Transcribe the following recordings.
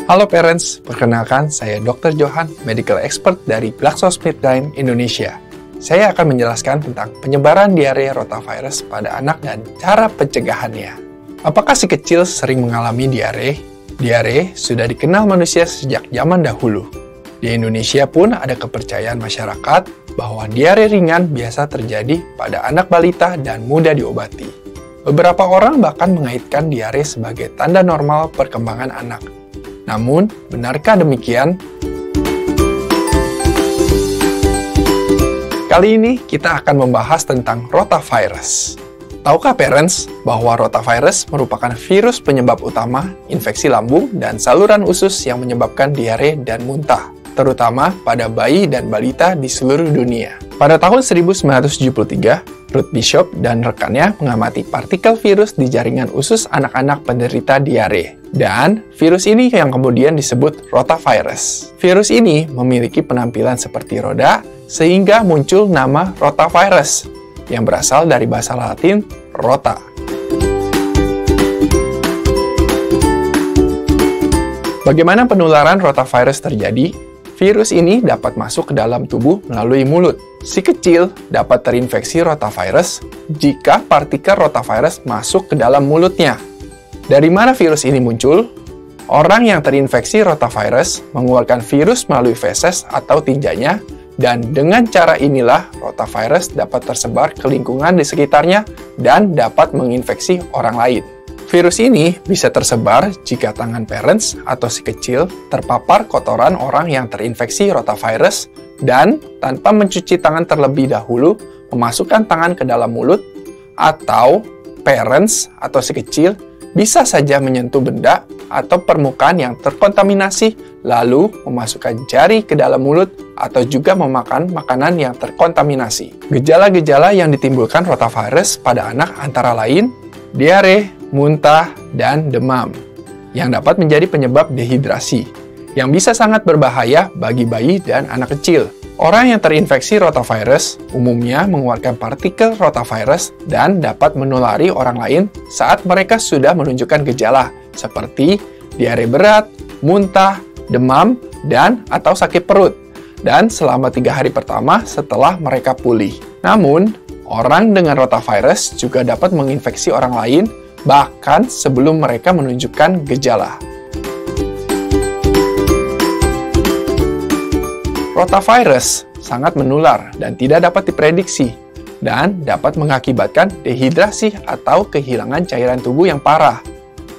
Halo parents, perkenalkan saya Dr. Johan, medical expert dari GlaxoSmithKline Indonesia. Saya akan menjelaskan tentang penyebaran diare rotavirus pada anak dan cara pencegahannya. Apakah si kecil sering mengalami diare? Diare sudah dikenal manusia sejak zaman dahulu. Di Indonesia pun ada kepercayaan masyarakat bahwa diare ringan biasa terjadi pada anak balita dan mudah diobati. Beberapa orang bahkan mengaitkan diare sebagai tanda normal perkembangan anak. Namun, benarkah demikian? Kali ini kita akan membahas tentang rotavirus. Tahukah parents bahwa rotavirus merupakan virus penyebab utama infeksi lambung dan saluran usus yang menyebabkan diare dan muntah, terutama pada bayi dan balita di seluruh dunia. Pada tahun 1973, Ruth Bishop dan rekannya mengamati partikel virus di jaringan usus anak-anak penderita diare. Dan virus ini yang kemudian disebut rotavirus. Virus ini memiliki penampilan seperti roda, sehingga muncul nama rotavirus, yang berasal dari bahasa Latin rota. Bagaimana penularan rotavirus terjadi? Virus ini dapat masuk ke dalam tubuh melalui mulut. Si kecil dapat terinfeksi rotavirus jika partikel rotavirus masuk ke dalam mulutnya. Dari mana virus ini muncul? Orang yang terinfeksi rotavirus mengeluarkan virus melalui feses atau tinjanya, dan dengan cara inilah rotavirus dapat tersebar ke lingkungan di sekitarnya dan dapat menginfeksi orang lain. Virus ini bisa tersebar jika tangan parents atau si kecil terpapar kotoran orang yang terinfeksi rotavirus dan tanpa mencuci tangan terlebih dahulu memasukkan tangan ke dalam mulut, atau parents atau si kecil bisa saja menyentuh benda atau permukaan yang terkontaminasi lalu memasukkan jari ke dalam mulut atau juga memakan makanan yang terkontaminasi. Gejala-gejala yang ditimbulkan rotavirus pada anak antara lain diare, muntah, dan demam, yang dapat menjadi penyebab dehidrasi, yang bisa sangat berbahaya bagi bayi dan anak kecil. Orang yang terinfeksi rotavirus umumnya mengeluarkan partikel rotavirus dan dapat menulari orang lain saat mereka sudah menunjukkan gejala seperti diare berat, muntah, demam, dan atau sakit perut, dan selama 3 hari pertama setelah mereka pulih. Namun, orang dengan rotavirus juga dapat menginfeksi orang lain bahkan sebelum mereka menunjukkan gejala. Rotavirus sangat menular dan tidak dapat diprediksi, dan dapat mengakibatkan dehidrasi atau kehilangan cairan tubuh yang parah,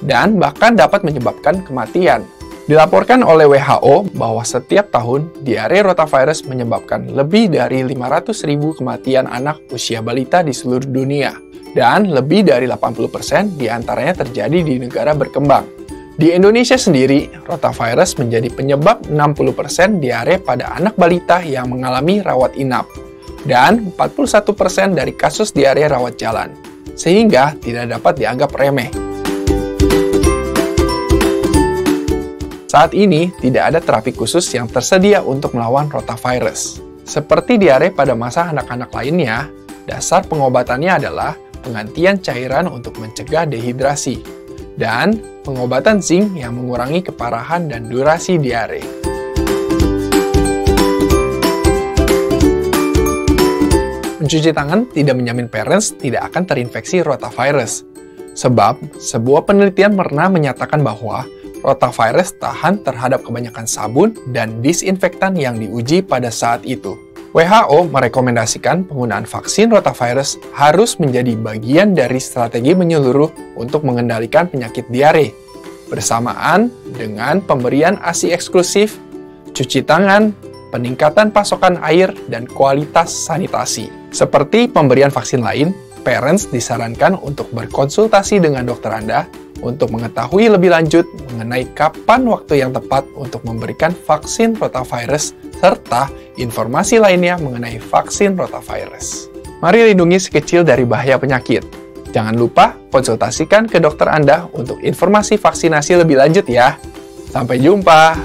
dan bahkan dapat menyebabkan kematian. Dilaporkan oleh WHO bahwa setiap tahun diare rotavirus menyebabkan lebih dari 500.000 kematian anak usia balita di seluruh dunia, dan lebih dari 80% diantaranya terjadi di negara berkembang. Di Indonesia sendiri, rotavirus menjadi penyebab 60% diare pada anak balita yang mengalami rawat inap, dan 41% dari kasus diare rawat jalan, sehingga tidak dapat dianggap remeh. Saat ini, tidak ada terapi khusus yang tersedia untuk melawan rotavirus. Seperti diare pada masa anak-anak lainnya, dasar pengobatannya adalah penggantian cairan untuk mencegah dehidrasi, dan pengobatan zinc yang mengurangi keparahan dan durasi diare. Mencuci tangan tidak menjamin parents tidak akan terinfeksi rotavirus, sebab sebuah penelitian pernah menyatakan bahwa rotavirus tahan terhadap kebanyakan sabun dan disinfektan yang diuji pada saat itu. WHO merekomendasikan penggunaan vaksin rotavirus harus menjadi bagian dari strategi menyeluruh untuk mengendalikan penyakit diare, bersamaan dengan pemberian ASI eksklusif, cuci tangan, peningkatan pasokan air, dan kualitas sanitasi. Seperti pemberian vaksin lain, parents disarankan untuk berkonsultasi dengan dokter Anda untuk mengetahui lebih lanjut mengenai kapan waktu yang tepat untuk memberikan vaksin rotavirus serta informasi lainnya mengenai vaksin rotavirus. Mari lindungi si kecil dari bahaya penyakit. Jangan lupa konsultasikan ke dokter Anda untuk informasi vaksinasi lebih lanjut ya. Sampai jumpa!